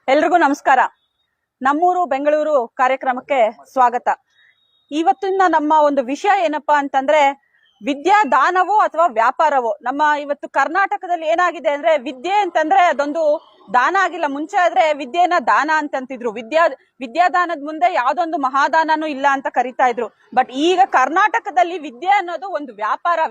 ಎಲ್ರಿಗೂ ನಮಸ್ಕಾರ. ನಮ್ಮೂರು ಬೆಂಗಳೂರು ಕಾರ್ಯಕ್ರಮಕ್ಕೆ ಸ್ವಾಗತ. ಇವತ್ತಿನ ನಮ್ಮ ಒಂದು ವಿಷಯ ಏನಪ್ಪಾ ಅಂತಂದ್ರೆ ವಿದ್ಯಾದಾನವೋ ಅಥವಾ ವ್ಯಾಪಾರವೋ. ನಮ್ಮ ಇವತ್ತು ಕರ್ನಾಟಕದಲ್ಲಿ ಏನಾಗಿದೆ ಅಂದ್ರೆ ವಿದ್ಯೆ ಅಂತಂದ್ರೆ ಅದೊಂದು ದಾನ ಆಗಿಲ್ಲ. ಮುಂಚೆ ಆದ್ರೆ ವಿದ್ಯೆನ ದಾನ ಅಂತಂತಿದ್ರು. ವಿದ್ಯಾದಾನದ ಮುಂದೆ ಯಾವ್ದೊಂದು ಮಹಾದಾನನೂ ಇಲ್ಲ ಅಂತ ಕರಿತಾ ಇದ್ರು. ಬಟ್ ಈಗ ಕರ್ನಾಟಕದಲ್ಲಿ ವಿದ್ಯೆ ಅನ್ನೋದು ಒಂದು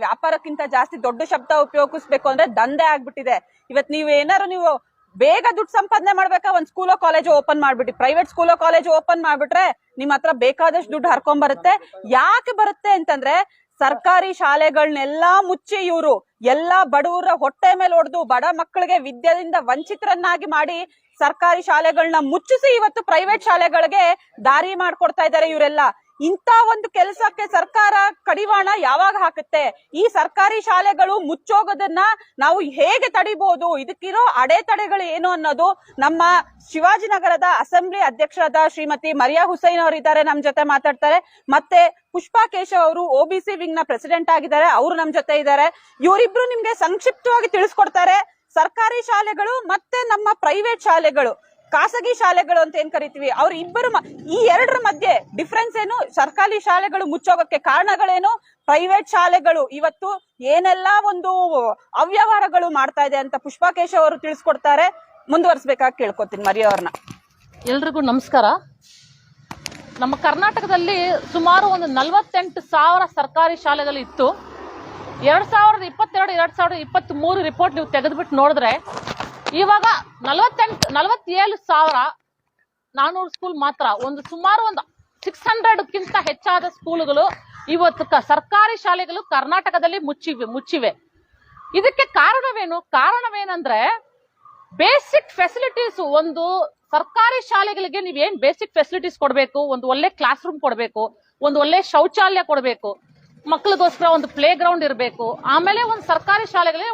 ವ್ಯಾಪಾರಕ್ಕಿಂತ ಜಾಸ್ತಿ ದೊಡ್ಡ ಶಬ್ದ ಉಪಯೋಗಿಸ್ಬೇಕು ಅಂದ್ರೆ ದಂಧೆ ಆಗ್ಬಿಟ್ಟಿದೆ. ಇವತ್ ನೀವು ಬೇಗ ದುಡ್ಡು ಸಂಪಾದನೆ ಮಾಡ್ಬೇಕಾ ಒಂದ್ ಸ್ಕೂಲೋ ಕಾಲೇಜ್ ಓಪನ್ ಮಾಡ್ಬಿಟ್ಟು ಪ್ರೈವೇಟ್ ಸ್ಕೂಲೋ ಕಾಲೇಜ್ ಓಪನ್ ಮಾಡ್ಬಿಟ್ರೆ ನಿಮ್ ಹತ್ರ ಬೇಕಾದಷ್ಟು ದುಡ್ಡು ಹರ್ಕೊಂಡ್ ಬರುತ್ತೆ. ಯಾಕೆ ಬರುತ್ತೆ ಅಂತಂದ್ರೆ ಸರ್ಕಾರಿ ಶಾಲೆಗಳನ್ನೆಲ್ಲಾ ಮುಚ್ಚಿ ಇವರು ಎಲ್ಲಾ ಬಡವರ ಹೊಟ್ಟೆ ಮೇಲೆ ಹೊಡೆದು ಬಡ ಮಕ್ಕಳಿಗೆ ವಿದ್ಯೆಯಿಂದ ವಂಚಿತರನ್ನಾಗಿ ಮಾಡಿ ಸರ್ಕಾರಿ ಶಾಲೆಗಳನ್ನ ಮುಚ್ಚಿಸಿ ಇವತ್ತು ಪ್ರೈವೇಟ್ ಶಾಲೆಗಳಿಗೆ ದಾರಿ ಮಾಡ್ಕೊಡ್ತಾ ಇದ್ದಾರೆ ಇವರೆಲ್ಲ. ಇಂತ ಒಂದು ಕೆಲಸಕ್ಕೆ ಸರ್ಕಾರ ಕಡಿವಾಣ ಯಾವಾಗ ಹಾಕುತ್ತೆ? ಈ ಸರ್ಕಾರಿ ಶಾಲೆಗಳು ಮುಚ್ಚೋಗೋದನ್ನ ನಾವು ಹೇಗೆ ತಡಿಬಹುದು? ಇದಕ್ಕಿರೋ ಅಡೆತಡೆಗಳು ಏನು ಅನ್ನೋದು ನಮ್ಮ ಶಿವಾಜಿನಗರದ ಅಸೆಂಬ್ಲಿ ಅಧ್ಯಕ್ಷರಾದ ಶ್ರೀಮತಿ ಮರಿಯಾ ಹುಸೈನ್ ಅವರಿದ್ದಾರೆ, ನಮ್ ಜೊತೆ ಮಾತಾಡ್ತಾರೆ. ಮತ್ತೆ ಪುಷ್ಪಾ ಕೇಶವ್ ಅವರು OBC ವಿಂಗ್ ನ ಪ್ರೆಸಿಡೆಂಟ್ ಆಗಿದ್ದಾರೆ, ಅವರು ನಮ್ ಜೊತೆ ಇದ್ದಾರೆ. ಇವರಿಬ್ರು ನಿಮ್ಗೆ ಸಂಕ್ಷಿಪ್ತವಾಗಿ ತಿಳಿಸ್ಕೊಡ್ತಾರೆ ಸರ್ಕಾರಿ ಶಾಲೆಗಳು ಮತ್ತೆ ನಮ್ಮ ಪ್ರೈವೇಟ್ ಶಾಲೆಗಳು, ಖಾಸಗಿ ಶಾಲೆಗಳು ಅಂತ ಏನ್ ಕರಿತೀವಿ, ಅವ್ರ ಇಬ್ಬರು ಈ ಎರಡರ ಮಧ್ಯೆ ಡಿಫ್ರೆನ್ಸ್ ಏನು, ಸರ್ಕಾರಿ ಶಾಲೆಗಳು ಮುಚ್ಚೋಗಕ್ಕೆ ಕಾರಣಗಳೇನು, ಪ್ರೈವೇಟ್ ಶಾಲೆಗಳು ಇವತ್ತು ಏನೆಲ್ಲಾ ಒಂದು ಅವ್ಯವಹಾರಗಳು ಮಾಡ್ತಾ ಇದೆ ಅಂತ ಪುಷ್ಪಾ ಕೇಶವ್ ಅವರು ತಿಳಿಸ್ಕೊಡ್ತಾರೆ. ಮುಂದುವರಿಸಬೇಕಾಗಿ ಕೇಳ್ಕೊತೀನಿ ಮರಿಯಾ ಅವ್ರನ್ನ. ಎಲ್ರಿಗೂ ನಮಸ್ಕಾರ. ನಮ್ಮ ಕರ್ನಾಟಕದಲ್ಲಿ ಸುಮಾರು ಒಂದು 48,000 ಸರ್ಕಾರಿ ಶಾಲೆಗಳು ಇತ್ತು. 2022-2023 ರಿಪೋರ್ಟ್ ನೀವು ತೆಗೆದ್ಬಿಟ್ಟು ನೋಡಿದ್ರೆ ಇವಾಗ 47,400 ಸ್ಕೂಲ್ ಮಾತ್ರ. ಸುಮಾರು ಒಂದು 600ಕ್ಕಿಂತ ಹೆಚ್ಚಾದ ಸ್ಕೂಲ್ಗಳು ಇವತ್ತು ಸರ್ಕಾರಿ ಶಾಲೆಗಳು ಕರ್ನಾಟಕದಲ್ಲಿ ಮುಚ್ಚಿವೆ. ಇದಕ್ಕೆ ಕಾರಣವೇನಂದ್ರೆ ಬೇಸಿಕ್ ಫೆಸಿಲಿಟೀಸ್. ಒಂದು ಸರ್ಕಾರಿ ಶಾಲೆಗಳಿಗೆ ನೀವೇನ್ ಬೇಸಿಕ್ ಫೆಸಿಲಿಟೀಸ್ ಕೊಡ್ಬೇಕು, ಒಂದು ಒಳ್ಳೆ ಕ್ಲಾಸ್ ರೂಮ್ ಕೊಡ್ಬೇಕು, ಒಂದು ಒಳ್ಳೆ ಶೌಚಾಲಯ ಕೊಡ್ಬೇಕು, ಮಕ್ಕಳಿಗೋಸ್ಕರ ಒಂದು ಪ್ಲೇ ಗ್ರೌಂಡ್ ಇರಬೇಕು, ಆಮೇಲೆ ಒಂದು ಸರ್ಕಾರಿ ಶಾಲೆಗಳಿಗೆ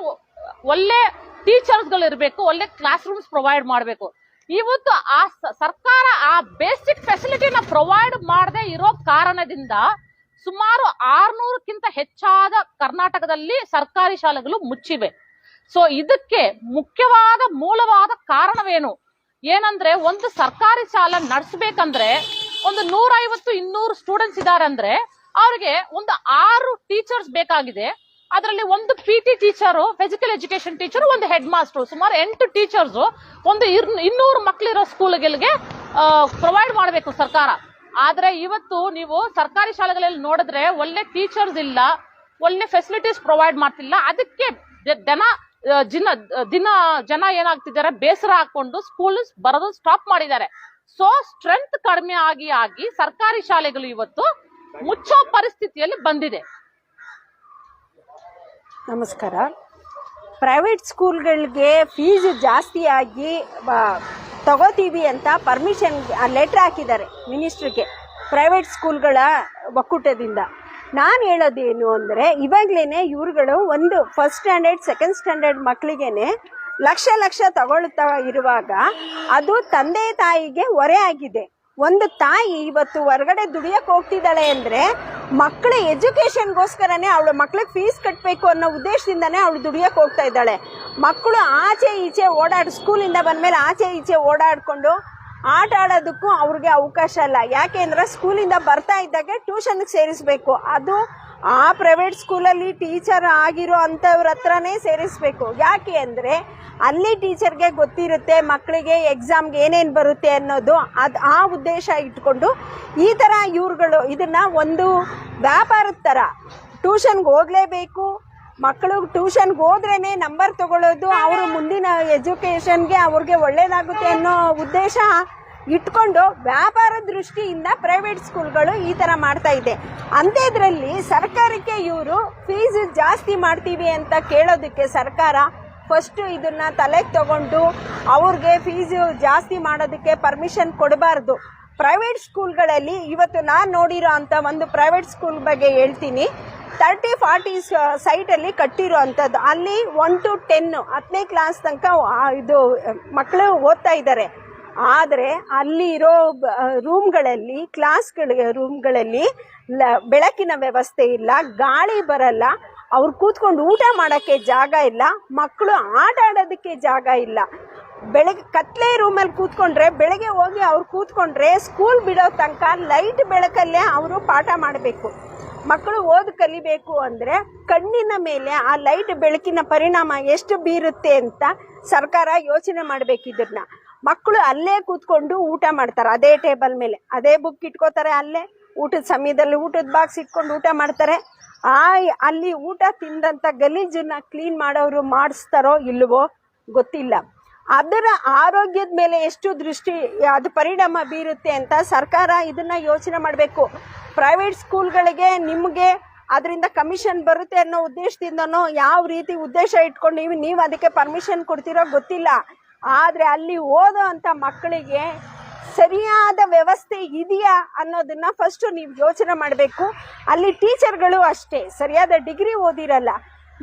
ಒಳ್ಳೆ ಟೀಚರ್ಸ್ ಗಳು ಇರಬೇಕು, ಒಳ್ಳೆ ಕ್ಲಾಸ್ ರೂಮ್ಸ್ ಪ್ರೊವೈಡ್ ಮಾಡಬೇಕು. ಇವತ್ತು ಆ ಸರ್ಕಾರ ಆ ಬೇಸಿಕ್ ಫೆಸಿಲಿಟಿನ ಪ್ರೊವೈಡ್ ಮಾಡದೆ ಇರೋ ಕಾರಣದಿಂದ ಸುಮಾರು 600ಕ್ಕಿಂತ ಹೆಚ್ಚಾದ ಕರ್ನಾಟಕದಲ್ಲಿ ಸರ್ಕಾರಿ ಶಾಲೆಗಳು ಮುಚ್ಚಿವೆ. ಸೊ ಇದಕ್ಕೆ ಮೂಲವಾದ ಕಾರಣವೇನು ಏನಂದ್ರೆ, ಒಂದು ಸರ್ಕಾರಿ ಶಾಲೆ ನಡೆಸಬೇಕಂದ್ರೆ ಒಂದು 150-200 ಸ್ಟೂಡೆಂಟ್ಸ್ ಇದ್ದಾರೆ ಅಂದ್ರೆ ಅವ್ರಿಗೆ ಒಂದು 6 ಟೀಚರ್ಸ್ ಬೇಕಾಗಿದೆ. ಅದರಲ್ಲಿ ಒಂದು PT teacher, physical education teacher, ಒಂದು ಹೆಡ್ ಮಾಸ್ಟರ್, ಸುಮಾರು 8 ಟೀಚರ್ಸ್ ಒಂದು 200 ಮಕ್ಕಳಿರೋ ಸ್ಕೂಲ್ಗಳಿಗೆ ಪ್ರೊವೈಡ್ ಮಾಡಬೇಕು ಸರ್ಕಾರ. ಆದ್ರೆ ಇವತ್ತು ನೀವು ಸರ್ಕಾರಿ ಶಾಲೆಗಳಲ್ಲಿ ನೋಡಿದ್ರೆ ಒಳ್ಳೆ ಟೀಚರ್ಸ್ ಇಲ್ಲ, ಒಳ್ಳೆ ಫೆಸಿಲಿಟೀಸ್ ಪ್ರೊವೈಡ್ ಮಾಡ್ತಿಲ್ಲ. ಅದಕ್ಕೆ ಜನ ಏನಾಗ್ತಿದ್ದಾರೆ, ಬೇಸರ ಹಾಕೊಂಡು ಸ್ಕೂಲ್ ಬರೋದು ಸ್ಟಾಪ್ ಮಾಡಿದ್ದಾರೆ. ಸೊ ಸ್ಟ್ರೆಂತ್ ಕಡಿಮೆ ಆಗಿ ಸರ್ಕಾರಿ ಶಾಲೆಗಳು ಇವತ್ತು ಮುಚ್ಚೋ ಪರಿಸ್ಥಿತಿಯಲ್ಲಿ ಬಂದಿದೆ. ನಮಸ್ಕಾರ. ಪ್ರೈವೇಟ್ ಸ್ಕೂಲ್ಗಳಿಗೆ ಫೀಸ್ ಜಾಸ್ತಿ ಆಗಿ ತಗೋತೀವಿ ಅಂತ ಪರ್ಮಿಷನ್ ಲೆಟರ್ ಹಾಕಿದ್ದಾರೆ ಮಿನಿಸ್ಟ್ರಿಗೆ, ಪ್ರೈವೇಟ್ ಸ್ಕೂಲ್ಗಳ ಒಕ್ಕೂಟದಿಂದ. ನಾನು ಹೇಳೋದೇನು ಅಂದರೆ, ಇವಾಗಲೇ ಇವ್ರುಗಳು ಒಂದು first standard second standard ಮಕ್ಕಳಿಗೇನೆ lakh ತಗೊಳ್ತಾ ಇರುವಾಗ ಅದು ತಂದೆ ತಾಯಿಗೆ ಹೊರೆ ಆಗಿದೆ. ಒಂದು ತಾಯಿ ಇವತ್ತು ಹೊರಗಡೆ ದುಡಿಯಕ್ಕೆ ಹೋಗ್ತಿದ್ದಾಳೆ ಅಂದರೆ ಮಕ್ಕಳ ಎಜುಕೇಷನ್ಗೋಸ್ಕರನೇ, ಅವಳ ಮಕ್ಳಿಗೆ ಫೀಸ್ ಕಟ್ಟಬೇಕು ಅನ್ನೋ ಉದ್ದೇಶದಿಂದನೇ ಅವಳು ದುಡಿಯಕ್ಕೆ ಹೋಗ್ತಾ ಇದ್ದಾಳೆ. ಮಕ್ಕಳು ಆಚೆ ಈಚೆ ಸ್ಕೂಲಿಂದ ಬಂದಮೇಲೆ ಆಚೆ ಈಚೆ ಓಡಾಡಿಕೊಂಡು ಆಟ ಆಡೋದಕ್ಕೂ ಅವ್ರಿಗೆ ಅವಕಾಶ ಇಲ್ಲ. ಯಾಕೆ ಅಂದರೆ ಸ್ಕೂಲಿಂದ ಬರ್ತಾ ಇದ್ದಾಗೆ ಟ್ಯೂಷನ್ಗೆ ಸೇರಿಸಬೇಕು. ಅದು ಆ ಪ್ರೈವೇಟ್ ಸ್ಕೂಲಲ್ಲಿ ಟೀಚರ್ ಆಗಿರೋ ಅಂಥವ್ರ ಹತ್ರನೇ ಸೇರಿಸಬೇಕು. ಯಾಕೆ ಅಂದರೆ ಅಲ್ಲಿ ಟೀಚರ್ಗೆ ಗೊತ್ತಿರುತ್ತೆ ಮಕ್ಕಳಿಗೆ ಎಕ್ಸಾಮ್ಗೆ ಏನೇನು ಬರುತ್ತೆ ಅನ್ನೋದು. ಆ ಉದ್ದೇಶ ಇಟ್ಕೊಂಡು ಈ ಥರ ಇವ್ರುಗಳು ಇದನ್ನು ಒಂದು ವ್ಯಾಪಾರದ ಥರ, ಟ್ಯೂಷನ್ಗೆ ಹೋಗಲೇಬೇಕು, ಮಕ್ಕಳು ಟ್ಯೂಷನ್ಗೆ ಹೋದ್ರೇ ನಂಬರ್ ತಗೊಳ್ಳೋದು, ಅವರು ಮುಂದಿನ ಎಜುಕೇಷನ್ಗೆ ಅವ್ರಿಗೆ ಒಳ್ಳೇದಾಗುತ್ತೆ ಅನ್ನೋ ಉದ್ದೇಶ ಇಟ್ಕೊಂಡು ವ್ಯಾಪಾರ ದೃಷ್ಟಿಯಿಂದ ಪ್ರೈವೇಟ್ ಸ್ಕೂಲ್ಗಳು ಈ ಥರ ಮಾಡ್ತಾ ಇದೆ. ಅಂಥದ್ರಲ್ಲಿ ಸರ್ಕಾರಕ್ಕೆ ಇವರು ಫೀಸ್ ಜಾಸ್ತಿ ಮಾಡ್ತೀವಿ ಅಂತ ಕೇಳೋದಕ್ಕೆ ಸರ್ಕಾರ ಫಸ್ಟು ಇದನ್ನ ತಲೆಗೆ ತಗೊಂಡು ಅವ್ರಿಗೆ ಫೀಸು ಜಾಸ್ತಿ ಮಾಡೋದಕ್ಕೆ ಪರ್ಮಿಷನ್ ಕೊಡಬಾರ್ದು. ಪ್ರೈವೇಟ್ ಸ್ಕೂಲ್ಗಳಲ್ಲಿ ಇವತ್ತು ನಾನು ನೋಡಿರೋ ಅಂಥ ಒಂದು ಪ್ರೈವೇಟ್ ಸ್ಕೂಲ್ ಬಗ್ಗೆ ಹೇಳ್ತೀನಿ. 30-40 ಸೈಟಲ್ಲಿ ಕಟ್ಟಿರೋ ಅಂಥದ್ದು. ಅಲ್ಲಿ 1 to 10 10ನೇ ಕ್ಲಾಸ್ ತನಕ ಇದು ಮಕ್ಕಳು ಓದ್ತಾ ಇದ್ದಾರೆ. ಆದರೆ ಅಲ್ಲಿ ಇರೋ ರೂಮ್ಗಳಲ್ಲಿ, ರೂಮ್ಗಳಲ್ಲಿ ಬೆಳಕಿನ ವ್ಯವಸ್ಥೆ ಇಲ್ಲ, ಗಾಳಿ ಬರಲ್ಲ, ಅವ್ರು ಕೂತ್ಕೊಂಡು ಊಟ ಮಾಡೋಕ್ಕೆ ಜಾಗ ಇಲ್ಲ, ಮಕ್ಕಳು ಆಟ ಆಡೋದಕ್ಕೆ ಜಾಗ ಇಲ್ಲ. ಬೆಳಗ್ಗೆ ಕತ್ಲೆ ರೂಮಲ್ಲಿ ಕೂತ್ಕೊಂಡ್ರೆ ಬೆಳಗ್ಗೆ ಹೋಗಿ ಅವ್ರು ಕೂತ್ಕೊಂಡ್ರೆ ಸ್ಕೂಲ್ ಬಿಡೋ ತನಕ ಲೈಟ್ ಬೆಳಕಲ್ಲೇ ಅವರು ಪಾಠ ಮಾಡಬೇಕು. ಮಕ್ಕಳು ಓದು ಕಲಿಬೇಕು ಅಂದರೆ ಕಣ್ಣಿನ ಮೇಲೆ ಆ ಲೈಟ್ ಬೆಳಕಿನ ಪರಿಣಾಮ ಎಷ್ಟು ಬೀರುತ್ತೆ ಅಂತ ಸರ್ಕಾರ ಯೋಚನೆ ಮಾಡಬೇಕಿದ್ರನ್ನ. ಮಕ್ಕಳು ಅಲ್ಲೇ ಕೂತ್ಕೊಂಡು ಊಟ ಮಾಡ್ತಾರೆ, ಅದೇ ಟೇಬಲ್ ಮೇಲೆ ಅದೇ ಬುಕ್ ಇಟ್ಕೋತಾರೆ, ಅಲ್ಲೇ ಊಟದ ಸಮಯದಲ್ಲಿ ಊಟದ ಬಾಕ್ಸ್ ಇಟ್ಕೊಂಡು ಊಟ ಮಾಡ್ತಾರೆ. ಅಲ್ಲಿ ಊಟ ತಿಂದಂಥ ಗಲೀಜನ್ನ ಕ್ಲೀನ್ ಮಾಡೋರು ಮಾಡಿಸ್ತಾರೋ ಇಲ್ವೋ ಗೊತ್ತಿಲ್ಲ. ಅದರ ಆರೋಗ್ಯದ ಮೇಲೆ ಎಷ್ಟು ಅದು ಪರಿಣಾಮ ಬೀರುತ್ತೆ ಅಂತ ಸರ್ಕಾರ ಇದನ್ನ ಯೋಚನೆ ಮಾಡಬೇಕು. ಪ್ರೈವೇಟ್ ಸ್ಕೂಲ್ಗಳಿಗೆ ನಿಮಗೆ ಅದರಿಂದ ಕಮಿಷನ್ ಬರುತ್ತೆ ಅನ್ನೋ ಉದ್ದೇಶದಿಂದನೋ ಯಾವ ರೀತಿ ಉದ್ದೇಶ ಇಟ್ಕೊಂಡು ನೀವು ಅದಕ್ಕೆ ಪರ್ಮಿಷನ್ ಕೊಡ್ತೀರೋ ಗೊತ್ತಿಲ್ಲ. ಆದರೆ ಅಲ್ಲಿ ಓದೋ ಅಂಥ ಮಕ್ಕಳಿಗೆ ಸರಿಯಾದ ವ್ಯವಸ್ಥೆ ಇದೆಯಾ ಅನ್ನೋದನ್ನ ಫಸ್ಟ್ ನೀವು ಯೋಚನೆ ಮಾಡಬೇಕು. ಅಲ್ಲಿ ಟೀಚರ್ಗಳು ಅಷ್ಟೇ ಸರಿಯಾದ ಡಿಗ್ರಿ ಓದಿರಲ್ಲ,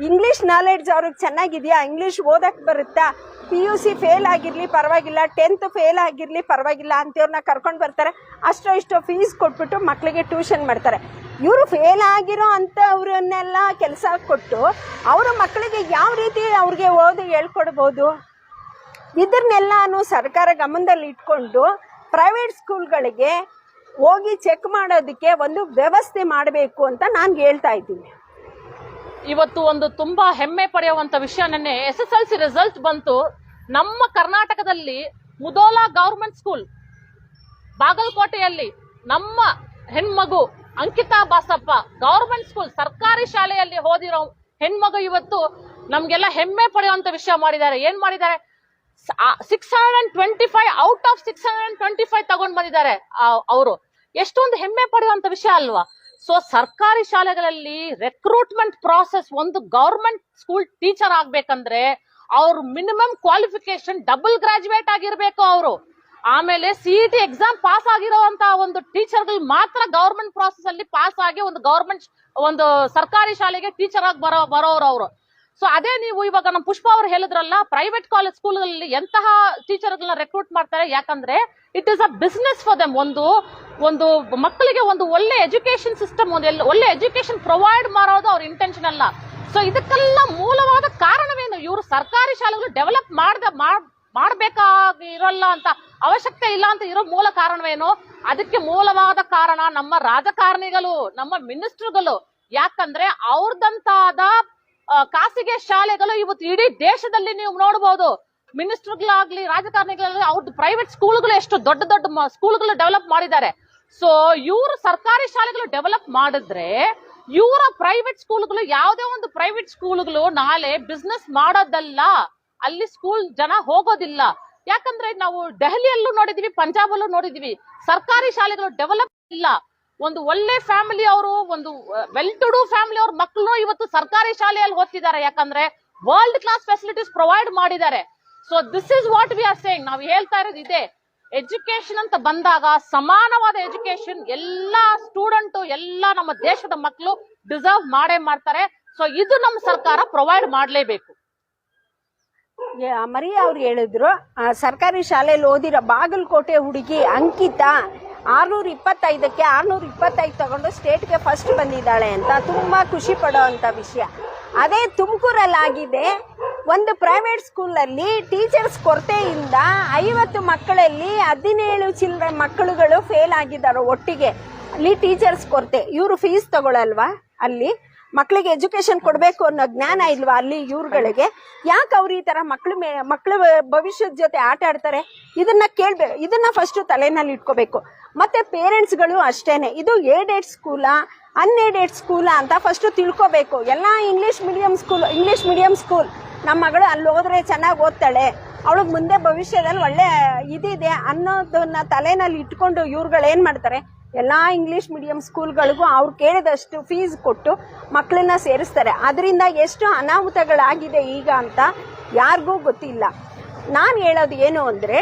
ಇಂಗ್ಲೀಷ್ ನಾಲೆಡ್ಜ್ ಅವ್ರಿಗೆ ಚೆನ್ನಾಗಿದೆಯಾ, ಇಂಗ್ಲೀಷ್ ಓದಕ್ಕೆ ಬರುತ್ತಾ, PUC ಫೇಲ್ ಆಗಿರಲಿ ಪರವಾಗಿಲ್ಲ, 10th ಫೇಲ್ ಆಗಿರಲಿ ಪರವಾಗಿಲ್ಲ ಅಂತವ್ರನ್ನ ಕರ್ಕೊಂಡು ಬರ್ತಾರೆ. ಇಷ್ಟೋ ಫೀಸ್ ಕೊಟ್ಬಿಟ್ಟು ಮಕ್ಕಳಿಗೆ ಟ್ಯೂಷನ್ ಮಾಡ್ತಾರೆ. ಇವರು ಫೇಲ್ ಆಗಿರೋ ಅಂಥವ್ರನ್ನೆಲ್ಲ ಕೆಲಸ ಕೊಟ್ಟು ಅವರ ಮಕ್ಕಳಿಗೆ ಯಾವ ರೀತಿ ಅವ್ರಿಗೆ ಓದಿ ಹೇಳ್ಕೊಡ್ಬೋದು? ಇದನ್ನೆಲ್ಲಾನು ಸರ್ಕಾರ ಗಮನದಲ್ಲಿ ಇಟ್ಕೊಂಡು ಪ್ರೈವೇಟ್ ಸ್ಕೂಲ್ಗಳಿಗೆ ಹೋಗಿ ಚೆಕ್ ಮಾಡೋದಕ್ಕೆ ಒಂದು ವ್ಯವಸ್ಥೆ ಮಾಡಬೇಕು ಅಂತ ನಾನು ಹೇಳ್ತಾ ಇದ್ದೀನಿ. ಇವತ್ತು ಒಂದು ತುಂಬಾ ಹೆಮ್ಮೆ ಪಡೆಯುವಂತ ವಿಷಯ, ನೆನ್ನೆ SSLC ರಿಸಲ್ಟ್ ಬಂತು. ನಮ್ಮ ಕರ್ನಾಟಕದಲ್ಲಿ ಮುದೋಲಾ ಗವರ್ಮೆಂಟ್ ಸ್ಕೂಲ್ ಬಾಗಲಕೋಟೆಯಲ್ಲಿ ನಮ್ಮ ಹೆಣ್ಮಗು ಅಂಕಿತಾ ಬಾಸಪ್ಪ ಗವರ್ಮೆಂಟ್ ಸ್ಕೂಲ್ ಸರ್ಕಾರಿ ಶಾಲೆಯಲ್ಲಿ ಓದಿರೋ ಹೆಣ್ಮಗು ಇವತ್ತು ನಮ್ಗೆಲ್ಲ ಹೆಮ್ಮೆ ಪಡೆಯುವಂತ ವಿಷಯ ಮಾಡಿದ್ದಾರೆ. ಏನ್ ಮಾಡಿದ್ದಾರೆ? 625 ಔಟ್ ಆಫ್ 625 ತಗೊಂಡ್ ಬಂದಿದ್ದಾರೆ ಅವರು. ಎಷ್ಟೊಂದು ಹೆಮ್ಮೆ ಪಡೆಯುವಂತ ವಿಷಯ ಅಲ್ವಾ? ಸೊ ಸರ್ಕಾರಿ ಶಾಲೆಗಳಲ್ಲಿ ರೆಕ್ರೂಟ್ಮೆಂಟ್ ಪ್ರಾಸೆಸ್, ಒಂದು ಗವರ್ಮೆಂಟ್ ಸ್ಕೂಲ್ ಟೀಚರ್ ಆಗ್ಬೇಕಂದ್ರೆ ಅವ್ರ ಮಿನಿಮಮ್ ಕ್ವಾಲಿಫಿಕೇಶನ್ ಡಬಲ್ ಗ್ರಾಜುಯೇಟ್ ಆಗಿರ್ಬೇಕು ಅವರು. ಆಮೇಲೆ CET ಎಕ್ಸಾಮ್ ಪಾಸ್ ಆಗಿರುವಂತ ಒಂದು ಟೀಚರ್ಗಳು ಮಾತ್ರ ಗವರ್ಮೆಂಟ್ ಪ್ರಾಸೆಸ್ ಅಲ್ಲಿ ಪಾಸ್ ಆಗಿ ಒಂದು ಸರ್ಕಾರಿ ಶಾಲೆಗೆ ಟೀಚರ್ ಆಗಿ ಬರೋರು ಅವರು. ಸೊ ಅದೇ ನೀವು ಇವಾಗ ನಮ್ಮ ಪುಷ್ಪ ಅವ್ರು ಹೇಳಿದ್ರಲ್ಲ, ಪ್ರೈವೇಟ್ ಕಾಲೇಜ್ ಸ್ಕೂಲ್ಗಳಲ್ಲಿ ಎಂತಹ ಟೀಚರ್ಗಳನ್ನ ರೆಕ್ರೂಟ್ ಮಾಡ್ತಾರೆ, ಯಾಕಂದ್ರೆ it is a business for them. ಒಂದು ಮಕ್ಕಳಿಗೆ ಒಂದು ಒಳ್ಳೆ ಎಜುಕೇಶನ್ ಸಿಸ್ಟಮ್, ಒಳ್ಳೆ ಎಜುಕೇಶನ್ ಪ್ರೊವೈಡ್ ಮಾಡೋದು ಅವ್ರ ಇಂಟೆನ್ಷನ್ ಅಲ್ಲ. ಸೊ ಇದಕ್ಕೆಲ್ಲ ಮೂಲವಾದ ಕಾರಣವೇನು? ಇವರು ಸರ್ಕಾರಿ ಶಾಲೆಗಳು ಡೆವಲಪ್ ಮಾಡ್ಬೇಕಾಗಿರಲ್ಲ ಅಂತ ಅವಶ್ಯಕತೆ ಇಲ್ಲ ಅಂತ ಇರೋ ಮೂಲ ಕಾರಣವೇನು? ಅದಕ್ಕೆ ಮೂಲವಾದ ಕಾರಣ ನಮ್ಮ ರಾಜಕಾರಣಿಗಳು, ನಮ್ಮ ಮಿನಿಸ್ಟರ್ಗಳು. ಯಾಕಂದ್ರೆ ಅವ್ರದಂತಾದ ಖಾಸಗಿ ಶಾಲೆಗಳು ಇವತ್ತು ಇಡೀ ದೇಶದಲ್ಲಿ ನೀವು ನೋಡಬಹುದು. ಮಿನಿಸ್ಟರ್ಗಳಾಗ್ಲಿ ರಾಜಕಾರಣಿಗಳಾಗ್ಲಿ ಅವ್ರದ್ದು ಪ್ರೈವೇಟ್ ಸ್ಕೂಲ್ಗಳು ಎಷ್ಟು ದೊಡ್ಡ ದೊಡ್ಡ ಸ್ಕೂಲ್ಗಳು ಡೆವಲಪ್ ಮಾಡಿದ್ದಾರೆ. ಸೊ ಇವರು ಸರ್ಕಾರಿ ಶಾಲೆಗಳು ಡೆವಲಪ್ ಮಾಡಿದ್ರೆ ಇವರ ಪ್ರೈವೇಟ್ ಸ್ಕೂಲ್ಗಳು, ಯಾವುದೇ ಒಂದು ಪ್ರೈವೇಟ್ ಸ್ಕೂಲ್ಗಳು ನಾಳೆ ಬಿಸ್ನೆಸ್ ಮಾಡೋದಲ್ಲ, ಅಲ್ಲಿ ಸ್ಕೂಲ್ ಜನ ಹೋಗೋದಿಲ್ಲ. ಯಾಕಂದ್ರೆ ನಾವು ದೆಹಲಿಯಲ್ಲೂ ನೋಡಿದ್ವಿ, ಪಂಜಾಬ್ ಅಲ್ಲೂ ನೋಡಿದ್ವಿ, ಸರ್ಕಾರಿ ಶಾಲೆಗಳು ಡೆವಲಪ್ ಇಲ್ಲ. ಒಂದು ಒಳ್ಳೆ ಫ್ಯಾಮಿಲಿ ಅವರು, ಒಂದು ವೆಲ್ ಟು ಡೂ ಫ್ಯಾಮಿಲಿ ಅವ್ರ ಮಕ್ಕಳು ಇವತ್ತು ಸರ್ಕಾರಿ ಶಾಲೆಯಲ್ಲಿ ಓದ್ತಿದ್ದಾರೆ. ಯಾಕಂದ್ರೆ ವರ್ಲ್ಡ್ ಕ್ಲಾಸ್ ಫೆಸಿಲಿಟೀಸ್ ಪ್ರೊವೈಡ್ ಮಾಡಿದ್ದಾರೆ. So this is what we are saying. ನಾವು ಹೇಳ್ತಾ ಇರೋದು ಇದೆ, ಎಜುಕೇಶನ್ ಅಂತ ಬಂದಾಗ ಸಮಾನವಾದ ಎಜುಕೇಶನ್ ಎಲ್ಲಾ ಸ್ಟೂಡೆಂಟ್, ಎಲ್ಲಾ ನಮ್ಮ ದೇಶದ ಮಕ್ಕಳು ಡಿಸರ್ವ್ ಮಾಡ್ತಾರೆ. ಸೊ ಇದು ನಮ್ಮ ಸರ್ಕಾರ ಪ್ರೊವೈಡ್ ಮಾಡಲೇಬೇಕು. ಮರಿ ಅವ್ರು ಹೇಳಿದ್ರು, ಸರ್ಕಾರಿ ಶಾಲೆಯಲ್ಲಿ ಓದಿರೋ ಬಾಗಲಕೋಟೆ ಹುಡುಗಿ ಅಂಕಿತಾ 625ಕ್ಕೆ 625 ತಗೊಂಡು ಸ್ಟೇಟ್ಗೆ ಫಸ್ಟ್ ಬಂದಿದ್ದಾಳೆ ಅಂತ ತುಂಬಾ ಖುಷಿ ಪಡೋ ಅಂತ ವಿಷಯ. ಅದೇ ತುಮಕೂರಲ್ಲಿ ಆಗಿದೆ, ಒಂದು ಪ್ರೈವೇಟ್ ಸ್ಕೂಲಲ್ಲಿ ಟೀಚರ್ಸ್ ಕೊರತೆಯಿಂದ 50 ಮಕ್ಕಳಲ್ಲಿ 17 ಚಿಲ್ಡ್ರ ಮಕ್ಕಳುಗಳು ಫೇಲ್ ಆಗಿದ್ದಾರೆ ಒಟ್ಟಿಗೆ. ಅಲ್ಲಿ ಟೀಚರ್ಸ್ ಕೊರತೆ, ಇವರು ಫೀಸ್ ತಗೊಳಲ್ವಾ? ಅಲ್ಲಿ ಮಕ್ಕಳಿಗೆ ಎಜುಕೇಶನ್ ಕೊಡಬೇಕು ಅನ್ನೋ ಜ್ಞಾನ ಇಲ್ವಾ ಅಲ್ಲಿ ಇವ್ರುಗಳಿಗೆ? ಯಾಕೆ ಅವ್ರು ಈ ತರ ಮಕ್ಕಳ ಭವಿಷ್ಯದ ಜೊತೆ ಆಟ ಆಡ್ತಾರೆ? ಇದನ್ನ ಕೇಳ್ಬೇಕು, ಇದನ್ನ ಫಸ್ಟ್ ತಲೆನಲ್ಲಿ ಇಟ್ಕೋಬೇಕು. ಮತ್ತೆ ಪೇರೆಂಟ್ಸ್ಗಳು ಅಷ್ಟೇನೆ, ಇದು ಏಡೆಡ್ ಸ್ಕೂಲಾ ಅನ್ಏಡೆಡ್ ಸ್ಕೂಲಾ ಅಂತ ಫಸ್ಟ್ ತಿಳ್ಕೋಬೇಕು. ಎಲ್ಲ ಇಂಗ್ಲಿಷ್ ಮೀಡಿಯಂ ಸ್ಕೂಲ್ ನಮ್ಮ ಮಗಳು ಅಲ್ಲಿ ಹೋದ್ರೆ ಚೆನ್ನಾಗಿ ಓದ್ತಾಳೆ, ಅವಳಿಗೆ ಮುಂದೆ ಭವಿಷ್ಯದಲ್ಲಿ ಒಳ್ಳೆ ಇದಿದೆ ಅನ್ನೋದನ್ನ ತಲೆನಲ್ಲಿ ಇಟ್ಕೊಂಡು ಇವ್ರುಗಳು ಏನ್ ಮಾಡ್ತಾರೆ, ಎಲ್ಲಾ ಇಂಗ್ಲಿಷ್ ಮೀಡಿಯಂ ಸ್ಕೂಲ್ಗಳಿಗೂ ಅವ್ರು ಕೇಳಿದಷ್ಟು ಫೀಸ್ ಕೊಟ್ಟು ಮಕ್ಕಳನ್ನ ಸೇರಿಸ್ತಾರೆ. ಅದರಿಂದ ಎಷ್ಟು ಅನಾಹುತಗಳಾಗಿದೆ ಈಗ ಅಂತ ಯಾರಿಗೂ ಗೊತ್ತಿಲ್ಲ. ನಾನು ಹೇಳೋದು ಏನು ಅಂದ್ರೆ,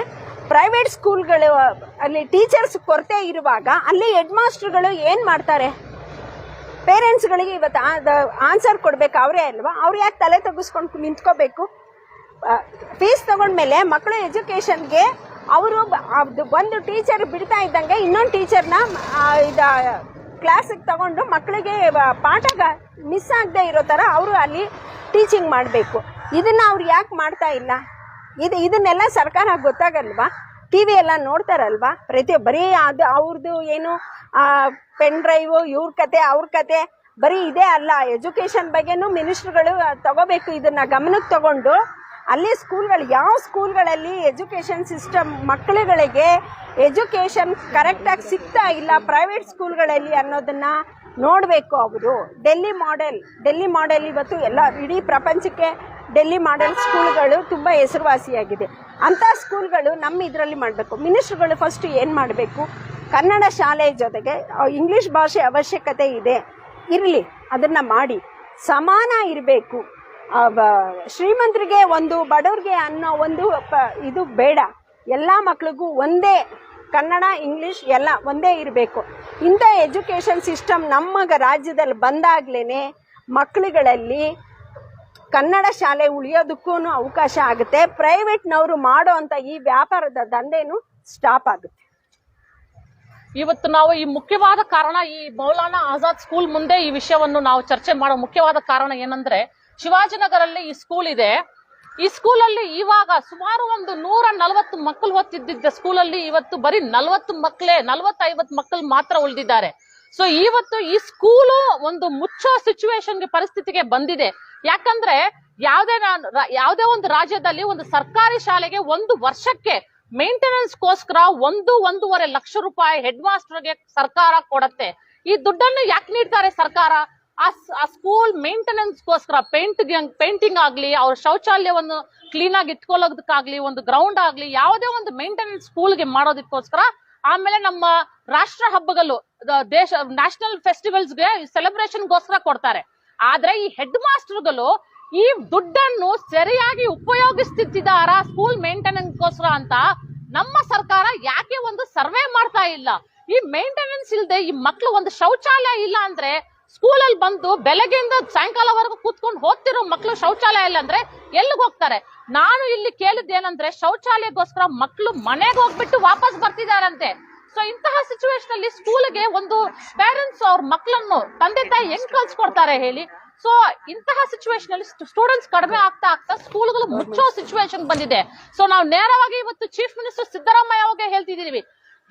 ಪ್ರೈವೇಟ್ ಸ್ಕೂಲ್ಗಳು ಅಲ್ಲಿ ಟೀಚರ್ಸ್ ಕೊರತೆ ಇರುವಾಗ ಅಲ್ಲಿ ಹೆಡ್ ಮಾಸ್ಟರ್ಗಳು ಏನ್ ಮಾಡ್ತಾರೆ? ಪೇರೆಂಟ್ಸ್ಗಳಿಗೆ ಇವತ್ತು ಆನ್ಸರ್ ಕೊಡ್ಬೇಕು ಅವರೇ ಅಲ್ವಾ? ಅವ್ರು ಯಾಕೆ ತಲೆ ತಗ್ಗಿಸ್ಕೊಂಡು ನಿಂತ್ಕೋಬೇಕು? ಫೀಸ್ ತಗೊಂಡ್ಮೇಲೆ ಮಕ್ಕಳು ಎಜುಕೇಶನ್ಗೆ ಅವರು ಒಂದು ಟೀಚರ್ ಬಿಡ್ತಾ ಇದ್ದಂಗೆ ಇನ್ನೊಂದು ಟೀಚರ್ನ ಕ್ಲಾಸಿಗೆ ತಗೊಂಡು ಮಕ್ಕಳಿಗೆ ಪಾಠ ಮಿಸ್ ಆಗದೆ ಇರೋ ಥರ ಅವರು ಅಲ್ಲಿ ಟೀಚಿಂಗ್ ಮಾಡಬೇಕು. ಇದನ್ನ ಅವ್ರು ಯಾಕೆ ಮಾಡ್ತಾ ಇಲ್ಲ? ಇದನ್ನೆಲ್ಲ ಸರ್ಕಾರ ಗೊತ್ತಾಗಲ್ವಾ? ಟಿವಿ ಎಲ್ಲ ನೋಡ್ತಾರಲ್ವಾ? ಬರೀ ಅದು ಅವ್ರದ್ದು ಏನು ಪೆನ್ ಡ್ರೈವ್, ಇವ್ರ ಕತೆ ಅವ್ರ ಕತೆ ಬರೀ ಇದೇ ಅಲ್ಲ. ಎಜುಕೇಶನ್ ಬಗ್ಗೆನೂ ಮಿನಿಸ್ಟ್ರುಗಳು ತಗೋಬೇಕು, ಇದನ್ನ ಗಮನಕ್ಕೆ ತಗೊಂಡು ಅಲ್ಲಿ ಸ್ಕೂಲ್ಗಳು, ಯಾವ ಸ್ಕೂಲ್ಗಳಲ್ಲಿ ಎಜುಕೇಶನ್ ಸಿಸ್ಟಮ್ ಮಕ್ಕಳುಗಳಿಗೆ ಎಜುಕೇಶನ್ ಕರೆಕ್ಟಾಗಿ ಸಿಗ್ತಾ ಇಲ್ಲ ಪ್ರೈವೇಟ್ ಸ್ಕೂಲ್ಗಳಲ್ಲಿ ಅನ್ನೋದನ್ನ ನೋಡಬೇಕು ಅವರು. ಡೆಲ್ಲಿ ಮಾಡೆಲ್ ಇವತ್ತು ಎಲ್ಲ ಇಡೀ ಪ್ರಪಂಚಕ್ಕೆ ಡೆಲ್ಲಿ ಮಾಡೆಲ್ ಸ್ಕೂಲ್ಗಳು ತುಂಬ ಹೆಸರುವಾಸಿಯಾಗಿದೆ. ಅಂಥ ಸ್ಕೂಲ್ಗಳು ನಮ್ಮ ಇದರಲ್ಲಿ ಮಾಡಬೇಕು. ಮಿನಿಸ್ಟ್ರುಗಳು ಫಸ್ಟ್ ಏನು ಮಾಡಬೇಕು, ಕನ್ನಡ ಶಾಲೆ ಜೊತೆಗೆ ಇಂಗ್ಲಿಷ್ ಭಾಷೆ ಅವಶ್ಯಕತೆ ಇದೆ, ಇರಲಿ, ಅದನ್ನ ಮಾಡಿ. ಸಮಾನ ಇರಬೇಕು. ಶ್ರೀಮಂತರಿಗೆ ಒಂದು, ಬಡವ್ರಿಗೆ ಅನ್ನೋ ಒಂದು ಇದು ಬೇಡ. ಎಲ್ಲ ಮಕ್ಳಿಗೂ ಒಂದೇ ಕನ್ನಡ ಇಂಗ್ಲಿಷ್ ಎಲ್ಲ ಒಂದೇ ಇರಬೇಕು. ಇಂಥ ಎಜುಕೇಶನ್ ಸಿಸ್ಟಮ್ ನಮ್ಮ ರಾಜ್ಯದಲ್ಲಿ ಬಂದಾಗ್ಲೇ ಮಕ್ಕಳುಗಳಲ್ಲಿ ಕನ್ನಡ ಶಾಲೆ ಉಳಿಯೋದಕ್ಕೂ ಅವಕಾಶ ಆಗುತ್ತೆ. ಪ್ರೈವೇಟ್ನವರು ಮಾಡೋ ಅಂತ ಈ ವ್ಯಾಪಾರದ ದಂಧೆನೂ ಸ್ಟಾಪ್ ಆಗುತ್ತೆ. ಇವತ್ತು ನಾವು ಈ ಮುಖ್ಯವಾದ ಕಾರಣ, ಈ ಮೌಲಾನಾ ಆಜಾದ್ ಸ್ಕೂಲ್ ಮುಂದೆ ಈ ವಿಷಯವನ್ನು ನಾವು ಚರ್ಚೆ ಮಾಡೋ ಮುಖ್ಯವಾದ ಕಾರಣ ಏನಂದ್ರೆ, ಶಿವಾಜಿನಗರಲ್ಲಿ ಈ ಸ್ಕೂಲ್ ಇದೆ. ಈ ಸ್ಕೂಲಲ್ಲಿ ಇವಾಗ ಸುಮಾರು ಒಂದು 140 ಮಕ್ಕಳು ಓದ್ತಿದ್ದ ಸ್ಕೂಲಲ್ಲಿ ಇವತ್ತು ಬರೀ 40-50 ಮಕ್ಕಳು ಮಾತ್ರ ಉಳಿದಿದ್ದಾರೆ. ಸೊ ಇವತ್ತು ಈ ಸ್ಕೂಲು ಒಂದು ಮುಚ್ಚೋ ಸಿಚುವೇಶನ್ಗೆ ಪರಿಸ್ಥಿತಿಗೆ ಬಂದಿದೆ. ಯಾಕಂದ್ರೆ ಯಾವುದೇ ಒಂದು ರಾಜ್ಯದಲ್ಲಿ ಒಂದು ಸರ್ಕಾರಿ ಶಾಲೆಗೆ ಒಂದು ವರ್ಷಕ್ಕೆ ಮೇಂಟೆನೆನ್ಸ್ಗೋಸ್ಕರ 1-1.5 ಲಕ್ಷ ರೂಪಾಯಿ ಹೆಡ್ ಮಾಸ್ಟರ್ಗೆ ಸರ್ಕಾರ ಕೊಡತ್ತೆ. ಈ ದುಡ್ಡನ್ನು ಯಾಕೆ ನೀಡ್ತಾರೆ ಸರ್ಕಾರ? ಆ ಸ್ಕೂಲ್ ಮೇಂಟೆನೆನ್ಸ್ಗೋಸ್ಕರ ಪೇಂಟಿಂಗ್ ಆಗ್ಲಿ, ಅವ್ರ ಶೌಚಾಲಯವನ್ನು ಕ್ಲೀನ್ ಆಗಿ ಇಟ್ಕೊಳ್ಳೋದಕ್ಕಾಗ್ಲಿ, ಒಂದು ಗ್ರೌಂಡ್ ಆಗ್ಲಿ, ಯಾವುದೇ ಒಂದು ಮೇಂಟೆನೆನ್ಸ್ ಸ್ಕೂಲ್ಗೆ ಮಾಡೋದಕ್ಕೋಸ್ಕರ. ಆಮೇಲೆ ನಮ್ಮ ರಾಷ್ಟ್ರ ಹಬ್ಬಗಳು, ನ್ಯಾಷನಲ್ ಫೆಸ್ಟಿವಲ್ಸ್ಗೆ ಸೆಲೆಬ್ರೇಷನ್ಗೋಸ್ಕರ ಕೊಡ್ತಾರೆ. ಆದ್ರೆ ಈ ಹೆಡ್ ಮಾಸ್ಟರ್ಗಳು ಈ ದುಡ್ಡನ್ನು ಸರಿಯಾಗಿ ಉಪಯೋಗಿಸ್ತಿದ್ದಾರ ಸ್ಕೂಲ್ ಮೇಂಟೆನೆನ್ಸ್ಗೋಸ್ಕರ ಅಂತ ನಮ್ಮ ಸರ್ಕಾರ ಯಾಕೆ ಒಂದು ಸರ್ವೆ ಮಾಡ್ತಾ ಇಲ್ಲ? ಈ ಮೇಂಟೆನೆನ್ಸ್ ಇಲ್ಲದೆ ಈ ಮಕ್ಳು ಒಂದು ಶೌಚಾಲಯ ಇಲ್ಲ ಅಂದ್ರೆ, ಸ್ಕೂಲಲ್ಲಿ ಬಂದು ಬೆಳಗ್ಗೆಯಿಂದ ಸಾಯಂಕಾಲವರೆಗೂ ಕೂತ್ಕೊಂಡು ಹೋಗ್ತಿರೋ ಮಕ್ಳು ಶೌಚಾಲಯ ಇಲ್ಲ ಅಂದ್ರೆ ಎಲ್ಲಿಗೆ ಹೋಗ್ತಾರೆ? ನಾನು ಇಲ್ಲಿ ಕೇಳಿದ್ದೇನಂದ್ರೆ, ಶೌಚಾಲಯಕ್ಕೋಸ್ಕರ ಮಕ್ಳು ಮನೆಗೆ ಹೋಗ್ಬಿಟ್ಟು ವಾಪಸ್ ಬರ್ತಿದಾರಂತೆ. ಸೊ ಇಂತಹ ಸಿಚುವೇಶನ್ ಅಲ್ಲಿ ಸ್ಕೂಲ್ಗೆ ಒಂದು ಪೇರೆಂಟ್ಸ್ ಅವ್ರ ಮಕ್ಕಳನ್ನು ತಂದೆ ತಾಯಿ ಹೆಂಗ್ ಕಳ್ಸಿಕೊಡ್ತಾರೆ ಹೇಳಿ? ಸೊ ಇಂತಹ ಸಿಚುವೇಶನ್ ಅಲ್ಲಿ ಸ್ಟೂಡೆಂಟ್ಸ್ ಕಡಿಮೆ ಆಗ್ತಾ ಸ್ಕೂಲ್ಗಳು ಮುಚ್ಚೋ ಸಿಚುವೇಶನ್ ಬಂದಿದೆ. ಸೊ ನಾವು ನೇರವಾಗಿ ಇವತ್ತು ಚೀಫ್ ಮಿನಿಸ್ಟರ್ ಸಿದ್ದರಾಮಯ್ಯ ಅವ್ರಿಗೆ ಹೇಳ್ತಿದೀವಿ,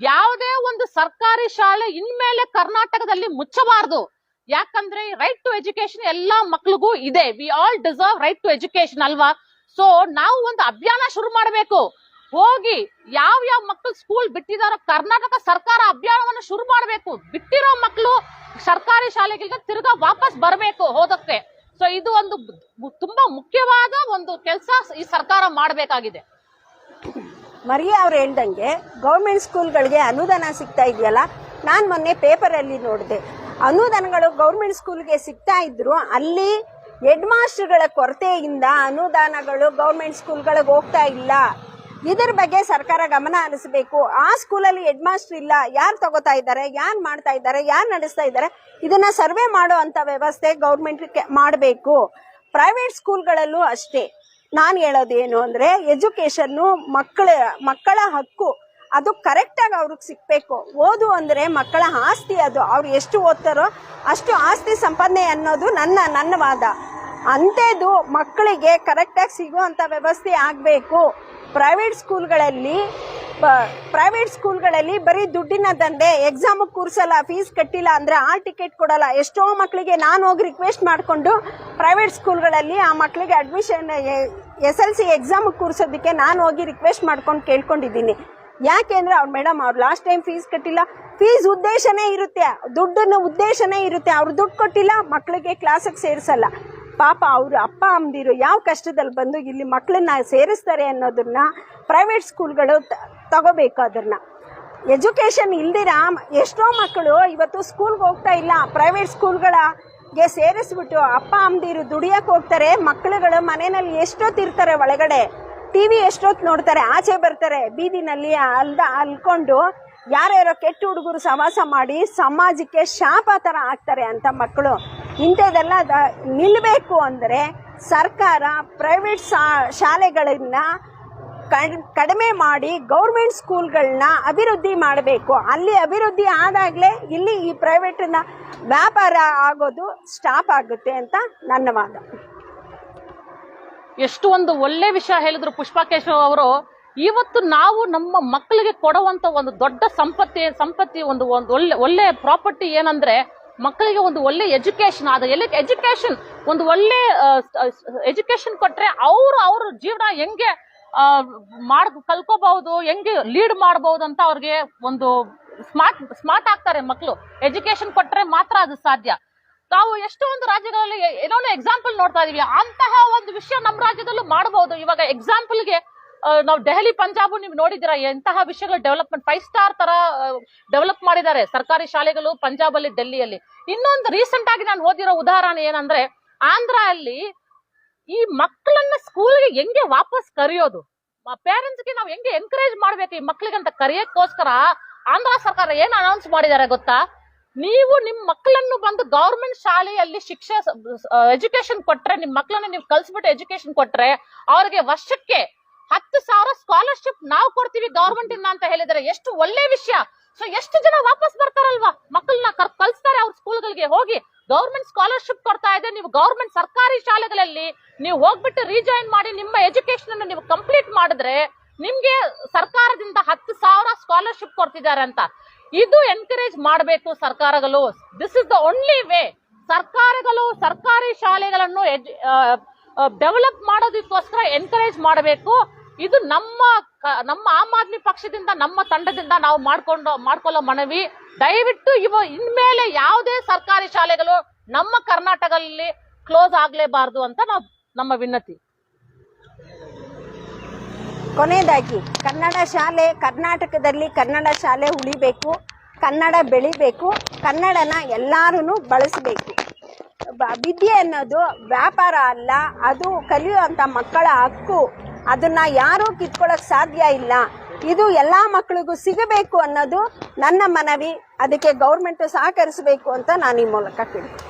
ಯಾವುದೇ ಒಂದು ಸರ್ಕಾರಿ ಶಾಲೆ ಇನ್ಮೇಲೆ ಕರ್ನಾಟಕದಲ್ಲಿ ಮುಚ್ಚಬಾರದು. ಯಾಕಂದ್ರೆ ರೈಟ್ ಟು ಎಜುಕೇಶನ್ ಎಲ್ಲಾ ಮಕ್ಳಿಗೂ ಇದೆ. We all deserve right to education ಅಲ್ವಾ? ಸೊ ನಾವು ಒಂದು ಅಭಿಯಾನ ಶುರು ಮಾಡಬೇಕು. ಹೋಗಿ ಯಾವ ಮಕ್ಕಳು ಸ್ಕೂಲ್ ಬಿಟ್ಟಿದಾರೋ ಕರ್ನಾಟಕ ಸರ್ಕಾರ ಅಭಿಯಾನವನ್ನು ಶುರು ಮಾಡಬೇಕು. ಬಿಟ್ಟಿರೋ ಮಕ್ಕಳು ಸರ್ಕಾರಿ ಶಾಲೆಗಳಿಗೆ ತಿರ್ಗಾ ವಾಪಸ್ ಬರಬೇಕು ಓದಕ್ಕೆ. ಸೊ ಇದು ಒಂದು ತುಂಬಾ ಮುಖ್ಯವಾದ ಒಂದು ಕೆಲಸ ಈ ಸರ್ಕಾರ ಮಾಡಬೇಕಾಗಿದೆ. ಮರಿಯಾ ಅವ್ರು ಹೇಳ್ದಂಗೆ ಗೌರ್ಮೆಂಟ್ ಸ್ಕೂಲ್ಗಳಿಗೆ ಅನುದಾನ ಸಿಗ್ತಾ ಇದೆಯಲ್ಲ, ನಾನು ಮೊನ್ನೆ ಪೇಪರಲ್ಲಿ ನೋಡಿದೆ. ಅನುದಾನಗಳು ಗೌರ್ಮೆಂಟ್ ಸ್ಕೂಲ್ಗೆ ಸಿಗ್ತಾ ಇದ್ರು, ಅಲ್ಲಿ ಹೆಡ್ ಮಾಸ್ಟರ್ಗಳ ಕೊರತೆಯಿಂದ ಅನುದಾನಗಳು ಗೌರ್ಮೆಂಟ್ ಸ್ಕೂಲ್ಗಳಿಗೆ ಹೋಗ್ತಾ ಇಲ್ಲ. ಇದರ ಬಗ್ಗೆ ಸರ್ಕಾರ ಗಮನ ಹರಿಸಬೇಕು. ಆ ಸ್ಕೂಲಲ್ಲಿ ಹೆಡ್ ಮಾಸ್ಟರ್ ಇಲ್ಲ, ಯಾರು ತಗೋತಾ ಇದ್ದಾರೆ, ಯಾರು ಮಾಡ್ತಾ ಇದ್ದಾರೆ, ಯಾರು ನಡೆಸ್ತಾ ಇದ್ದಾರೆ, ಇದನ್ನ ಸರ್ವೆ ಮಾಡೋ ಅಂತ ವ್ಯವಸ್ಥೆ ಗೌರ್ಮೆಂಟ್ ಮಾಡಬೇಕು. ಪ್ರೈವೇಟ್ ಸ್ಕೂಲ್ಗಳಲ್ಲೂ ಅಷ್ಟೇ. ನಾನು ಹೇಳೋದೇನು ಅಂದ್ರೆ, ಎಜುಕೇಶನ್ನು ಮಕ್ಕಳ ಹಕ್ಕು, ಅದು ಕರೆಕ್ಟಾಗಿ ಅವ್ರಿಗೆ ಸಿಗ್ಬೇಕು. ಓದು ಅಂದ್ರೆ ಮಕ್ಕಳ ಆಸ್ತಿ, ಅದು ಅವ್ರು ಎಷ್ಟು ಓದ್ತಾರೋ ಅಷ್ಟು ಆಸ್ತಿ ಸಂಪಾದನೆ ಅನ್ನೋದು ನನ್ನ ವಾದ. ಅಂಥದ್ದು ಮಕ್ಕಳಿಗೆ ಕರೆಕ್ಟಾಗಿ ಸಿಗುವಂಥ ವ್ಯವಸ್ಥೆ ಆಗಬೇಕು. ಪ್ರೈವೇಟ್ ಸ್ಕೂಲ್ಗಳಲ್ಲಿ ಬರೀ ದುಡ್ಡಿನ ದಂಧೆ. ಎಕ್ಸಾಮ್ ಕೂರ್ಸಲ್ಲ, ಫೀಸ್ ಕಟ್ಟಿಲ್ಲ ಅಂದ್ರೆ ಆಲ್ ಟಿಕೆಟ್ ಕೊಡಲ್ಲ. ಎಷ್ಟೋ ಮಕ್ಕಳಿಗೆ ನಾನು ಹೋಗಿ ರಿಕ್ವೆಸ್ಟ್ ಮಾಡಿಕೊಂಡು ಪ್ರೈವೇಟ್ ಸ್ಕೂಲ್ಗಳಲ್ಲಿ ಆ ಮಕ್ಕಳಿಗೆ ಅಡ್ಮಿಷನ್ SLC ಎಕ್ಸಾಮ್ ಕೂರ್ಸೋದಕ್ಕೆ ನಾನು ಹೋಗಿ ರಿಕ್ವೆಸ್ಟ್ ಮಾಡ್ಕೊಂಡು ಕೇಳ್ಕೊಂಡಿದ್ದೀನಿ. ಯಾಕೆಂದ್ರೆ ಅವ್ರು ಮೇಡಮ್ ಅವ್ರು ಲಾಸ್ಟ್ ಟೈಮ್ ಫೀಸ್ ಕಟ್ಟಿಲ್ಲ. ಫೀಸ್ ಉದ್ದೇಶನೇ ಇರುತ್ತೆ, ದುಡ್ಡನ್ನ ಉದ್ದೇಶನೇ ಇರುತ್ತೆ. ಅವ್ರು ದುಡ್ಡು ಕೊಟ್ಟಿಲ್ಲ, ಮಕ್ಕಳಿಗೆ ಕ್ಲಾಸಿಗೆ ಸೇರಿಸಲ್ಲ. ಪಾಪ ಅವರು ಅಪ್ಪ ಅಮ್ಮದಿರು ಯಾವ ಕಷ್ಟದಲ್ಲಿ ಬಂದು ಇಲ್ಲಿ ಮಕ್ಕಳನ್ನ ಸೇರಿಸ್ತಾರೆ ಅನ್ನೋದನ್ನ ಪ್ರೈವೇಟ್ ಸ್ಕೂಲ್ಗಳು ತಗೋಬೇಕು. ಅದನ್ನ ಎಜುಕೇಶನ್ ಇಲ್ದಿರ ಎಷ್ಟೋ ಮಕ್ಕಳು ಇವತ್ತು ಸ್ಕೂಲ್ಗೆ ಹೋಗ್ತಾ ಇಲ್ಲ. ಪ್ರೈವೇಟ್ ಸ್ಕೂಲ್ಗಳಿಗೆ ಸೇರಿಸ್ಬಿಟ್ಟು ಅಪ್ಪ ಅಮ್ಮದಿರು ದುಡಿಯಕ್ಕೆ ಹೋಗ್ತಾರೆ. ಮಕ್ಕಳುಗಳು ಮನೆಯಲ್ಲಿ ಎಷ್ಟೊತ್ತಿರ್ತಾರೆ, ಒಳಗಡೆ ಟಿವಿ ಎಷ್ಟೊತ್ತು ನೋಡ್ತಾರೆ, ಆಚೆ ಬರ್ತಾರೆ ಬೀದಿನಲ್ಲಿ ಅಲ್ಕೊಂಡು ಯಾರ್ಯಾರೋ ಕೆಟ್ಟ ಹುಡುಗರು ಸವಾಸ ಮಾಡಿ ಸಮಾಜಕ್ಕೆ ಶಾಪ ಥರ ಆಗ್ತಾರೆ ಅಂತ ಮಕ್ಕಳು. ಇಂಥದ್ದೆಲ್ಲ ನಿಲ್ಲಬೇಕು ಅಂದರೆ ಸರ್ಕಾರ ಪ್ರೈವೇಟ್ ಶಾಲೆಗಳನ್ನ ಕಡಿಮೆ ಮಾಡಿ ಗೌರ್ಮೆಂಟ್ ಸ್ಕೂಲ್ಗಳನ್ನ ಅಭಿವೃದ್ಧಿ ಮಾಡಬೇಕು. ಅಲ್ಲಿ ಅಭಿವೃದ್ಧಿ ಆದಾಗಲೇ ಇಲ್ಲಿ ಈ ಪ್ರೈವೇಟ್ನ ವ್ಯಾಪಾರ ಆಗೋದು ಸ್ಟಾಪ್ ಆಗುತ್ತೆ ಅಂತ ನನ್ನ ವಾದ. ಎಷ್ಟು ಒಂದು ಒಳ್ಳೆ ವಿಷಯ ಹೇಳಿದ್ರು ಪುಷ್ಪಾ ಕೇಶವ್ ಅವರು. ಇವತ್ತು ನಾವು ನಮ್ಮ ಮಕ್ಕಳಿಗೆ ಕೊಡುವಂತ ಒಂದು ದೊಡ್ಡ ಸಂಪತ್ತಿ ಒಂದು ಒಳ್ಳೆ ಪ್ರಾಪರ್ಟಿ ಏನಂದ್ರೆ ಮಕ್ಕಳಿಗೆ ಒಂದು ಒಳ್ಳೆ ಎಜುಕೇಶನ್. ಎಜುಕೇಶನ್ ಒಂದು ಒಳ್ಳೆ ಎಜುಕೇಶನ್ ಕೊಟ್ರೆ ಅವ್ರ ಜೀವನ ಹೆಂಗೆ ಕಲ್ಕೋಬಹುದು, ಹೆಂಗೆ ಲೀಡ್ ಮಾಡಬಹುದು ಅಂತ ಅವ್ರಿಗೆ ಒಂದು ಸ್ಮಾರ್ಟ್ ಆಗ್ತಾರೆ ಮಕ್ಕಳು. ಎಜುಕೇಶನ್ ಕೊಟ್ರೆ ಮಾತ್ರ ಅದು ಸಾಧ್ಯ. ನಾವು ಎಷ್ಟೊಂದು ರಾಜ್ಯಗಳಲ್ಲಿ ಏನೋ ಎಕ್ಸಾಂಪಲ್ ನೋಡ್ತಾ ಇದೀವಿ, ಅಂತಹ ಒಂದು ವಿಷಯ ನಮ್ಮ ರಾಜ್ಯದಲ್ಲೂ ಮಾಡಬಹುದು. ಇವಾಗ ಎಕ್ಸಾಂಪಲ್ಗೆ ನಾವು ದೆಹಲಿ, ಪಂಜಾಬ್ ನೀವು ನೋಡಿದಿರಾ ಎಂತಹ ವಿಷಯಗಳು ಡೆವಲಪ್ಮೆಂಟ್ 5 ಸ್ಟಾರ್ ತರ ಡೆವಲಪ್ ಮಾಡಿದ್ದಾರೆ ಸರ್ಕಾರಿ ಶಾಲೆಗಳು ಪಂಜಾಬ್ ಅಲ್ಲಿ, ಡೆಲ್ಲಿಯಲ್ಲಿ. ಇನ್ನೊಂದು ರೀಸೆಂಟ್ ಆಗಿ ನಾನು ಓದಿರೋ ಉದಾಹರಣೆ ಏನಂದ್ರೆ ಆಂಧ್ರ ಅಲ್ಲಿ ಈ ಮಕ್ಕಳನ್ನ ಸ್ಕೂಲ್ಗೆ ಹೆಂಗೆ ವಾಪಸ್ ಕರೆಯೋದು, ಪೇರೆಂಟ್ಸ್ಗೆ ನಾವು ಹೆಂಗೆ ಎನ್ಕರೇಜ್ ಮಾಡ್ಬೇಕು ಈ ಮಕ್ಕಳಿಗೆ ಅಂತ ಕರೆಯೋಕ್ಕೋಸ್ಕರ ಆಂಧ್ರ ಸರ್ಕಾರ ಏನ್ ಅನೌನ್ಸ್ ಮಾಡಿದ್ದಾರೆ ಗೊತ್ತಾ? ನೀವು ನಿಮ್ ಮಕ್ಕಳನ್ನು ಬಂದು ಗವರ್ಮೆಂಟ್ ಶಾಲೆಯಲ್ಲಿ ಎಜುಕೇಶನ್ ಕೊಟ್ರೆ, ನಿಮ್ ಮಕ್ಕಳನ್ನ ನೀವು ಕಲ್ಸ್ಬಿಟ್ಟು ಎಜುಕೇಶನ್ ಕೊಟ್ರೆ ಅವ್ರಿಗೆ ವರ್ಷಕ್ಕೆ 10,000 ಸ್ಕಾಲರ್ಶಿಪ್ ನಾವು ಕೊಡ್ತೀವಿ ಗವರ್ಮೆಂಟ್ ಇಂದ ಅಂತ ಹೇಳಿದರೆ ಎಷ್ಟು ಒಳ್ಳೆ ವಿಷಯ. ಸೊ ಎಷ್ಟು ಜನ ವಾಪಸ್ ಬರ್ತಾರಲ್ವಾ, ಮಕ್ಕಳನ್ನ ಕಲ್ಸ್ತಾರೆ ಅವ್ರ ಸ್ಕೂಲ್ಗಳಿಗೆ ಹೋಗಿ. ಗವರ್ಮೆಂಟ್ ಸ್ಕಾಲರ್ಶಿಪ್ ಕೊಡ್ತಾ ಇದೆ, ನೀವು ಗವರ್ಮೆಂಟ್ ಸರ್ಕಾರಿ ಶಾಲೆಗಳಲ್ಲಿ ನೀವು ಹೋಗ್ಬಿಟ್ಟು ರಿಜಾಯಿನ್ ಮಾಡಿ ನಿಮ್ಮ ಎಜುಕೇಶನ್ ಅನ್ನು ನೀವು ಕಂಪ್ಲೀಟ್ ಮಾಡಿದ್ರೆ ನಿಮ್ಗೆ ಸರ್ಕಾರದಿಂದ 10,000 ಸ್ಕಾಲರ್ಶಿಪ್ ಕೊಡ್ತಿದ್ದಾರೆ ಅಂತ. ಇದು ಎನ್ಕರೇಜ್ ಮಾಡಬೇಕು ಸರ್ಕಾರಗಳು. This is the only way. ಸರ್ಕಾರಗಳು ಸರ್ಕಾರಿ ಶಾಲೆಗಳನ್ನು ಡೆವಲಪ್ ಮಾಡೋದಕ್ಕೋಸ್ಕರ ಎನ್ಕರೇಜ್ ಮಾಡಬೇಕು. ಇದು ನಮ್ಮ ಆಮ್ ಆದ್ಮಿ ಪಕ್ಷದಿಂದ, ನಮ್ಮ ತಂಡದಿಂದ ನಾವು ಮಾಡ್ಕೊಳ್ಳೋ ಮನವಿ. ದಯವಿಟ್ಟು ಇನ್ಮೇಲೆ ಯಾವುದೇ ಸರ್ಕಾರಿ ಶಾಲೆಗಳು ನಮ್ಮ ಕರ್ನಾಟಕದಲ್ಲಿ ಕ್ಲೋಸ್ ಆಗ್ಲೇಬಾರ್ದು ಅಂತ ನಮ್ಮ ವಿನಂತಿ. ಕೊನೆಯದಾಗಿ ಕರ್ನಾಟಕದಲ್ಲಿ ಕನ್ನಡ ಶಾಲೆ ಉಳಿಬೇಕು, ಕನ್ನಡ ಬೆಳಿಬೇಕು, ಕನ್ನಡನ ಎಲ್ಲರೂ ಬಳಸಬೇಕು. ವಿದ್ಯೆ ಅನ್ನೋದು ವ್ಯಾಪಾರ ಅಲ್ಲ, ಅದು ಕಲಿಯುವಂಥ ಮಕ್ಕಳ ಹಕ್ಕು. ಅದನ್ನ ಯಾರೂ ಕಿತ್ಕೊಳ್ಳೋಕೆ ಸಾಧ್ಯ ಇಲ್ಲ. ಇದು ಎಲ್ಲ ಮಕ್ಕಳಿಗೂ ಸಿಗಬೇಕು ಅನ್ನೋದು ನನ್ನ ಮನವಿ. ಅದಕ್ಕೆ ಗೌರ್ಮೆಂಟ್ ಸಹಕರಿಸಬೇಕು ಅಂತ ನಾನು ಈ ಮೂಲಕ ಕೇಳ್ತೀನಿ.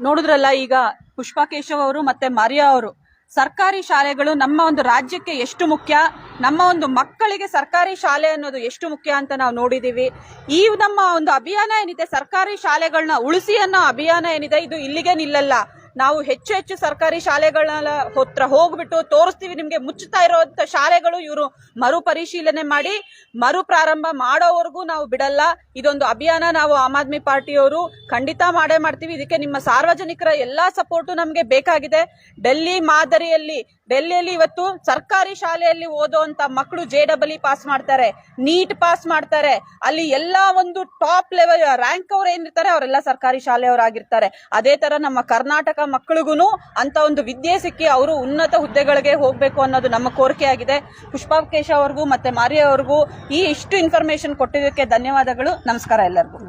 ನೋಡಿದ್ರಲ್ಲ, ಈಗ ಪುಷ್ಪಾ ಕೇಶವ್ ಅವರು ಮತ್ತೆ ಮಾರಿಯಾ ಅವರು ಸರ್ಕಾರಿ ಶಾಲೆಗಳು ನಮ್ಮ ಒಂದು ರಾಜ್ಯಕ್ಕೆ ಎಷ್ಟು ಮುಖ್ಯ, ನಮ್ಮ ಒಂದು ಮಕ್ಕಳಿಗೆ ಸರ್ಕಾರಿ ಶಾಲೆ ಅನ್ನೋದು ಎಷ್ಟು ಮುಖ್ಯ ಅಂತ ನಾವು ನೋಡಿದೀವಿ. ಈ ನಮ್ಮ ಒಂದು ಅಭಿಯಾನ ಏನಿದೆ, ಸರ್ಕಾರಿ ಶಾಲೆಗಳನ್ನ ಉಳಿಸಿ ಅನ್ನೋ ಅಭಿಯಾನ ಏನಿದೆ, ಇದು ಇಲ್ಲಿಗೆ ನಿಲ್ಲಲ್ಲ. ನಾವು ಹೆಚ್ಚು ಸರ್ಕಾರಿ ಶಾಲೆಗಳನ್ನ ಹತ್ರ ಹೋಗ್ಬಿಟ್ಟು ತೋರಿಸ್ತೀವಿ ನಿಮ್ಗೆ. ಮುಚ್ಚುತ್ತಾ ಇರೋಂಥ ಶಾಲೆಗಳು ಇವರು ಮರುಪರಿಶೀಲನೆ ಮಾಡಿ ಮರು ಪ್ರಾರಂಭ ಮಾಡೋವರೆಗೂ ನಾವು ಬಿಡಲ್ಲ. ಇದೊಂದು ಅಭಿಯಾನ ನಾವು ಆಮ್ ಆದ್ಮಿ ಪಾರ್ಟಿಯವರು ಖಂಡಿತ ಮಾಡೇ ಮಾಡ್ತೀವಿ. ಇದಕ್ಕೆ ನಿಮ್ಮ ಸಾರ್ವಜನಿಕರ ಎಲ್ಲಾ ಸಪೋರ್ಟು ನಮ್ಗೆ ಬೇಕಾಗಿದೆ. ಡೆಲ್ಲಿಯಲ್ಲಿ ಇವತ್ತು ಸರ್ಕಾರಿ ಶಾಲೆಯಲ್ಲಿ ಓದುವಂತ ಮಕ್ಕಳು JEE ಪಾಸ್ ಮಾಡ್ತಾರೆ, ನೀಟ್ ಪಾಸ್ ಮಾಡ್ತಾರೆ. ಅಲ್ಲಿ ಎಲ್ಲಾ ಒಂದು ಟಾಪ್ ಲೆವೆಲ್ ರ್ಯಾಂಕ್ ಅವ್ರು ಏನಿರ್ತಾರೆ ಅವರೆಲ್ಲ ಸರ್ಕಾರಿ ಶಾಲೆಯವರಾಗಿರ್ತಾರೆ. ಅದೇ ತರ ನಮ್ಮ ಕರ್ನಾಟಕ ಮಕ್ಕಳಿಗೂ ಅಂತ ಒಂದು ವಿದ್ಯೆ ಸಿಕ್ಕಿ ಅವರು ಉನ್ನತ ಹುದ್ದೆಗಳಿಗೆ ಹೋಗ್ಬೇಕು ಅನ್ನೋದು ನಮ್ಮ ಕೋರಿಕೆ ಆಗಿದೆ. ಪುಷ್ಪಾ ಕೇಶವ್ ಅವ್ರಿಗೂ ಮತ್ತೆ ಮಾರಿಯಾ ಅವ್ರಿಗೂ ಇಷ್ಟು ಇನ್ಫಾರ್ಮೇಶನ್ ಕೊಟ್ಟಿದ್ದಕ್ಕೆ ಧನ್ಯವಾದಗಳು. ನಮಸ್ಕಾರ ಎಲ್ಲರಿಗೂ.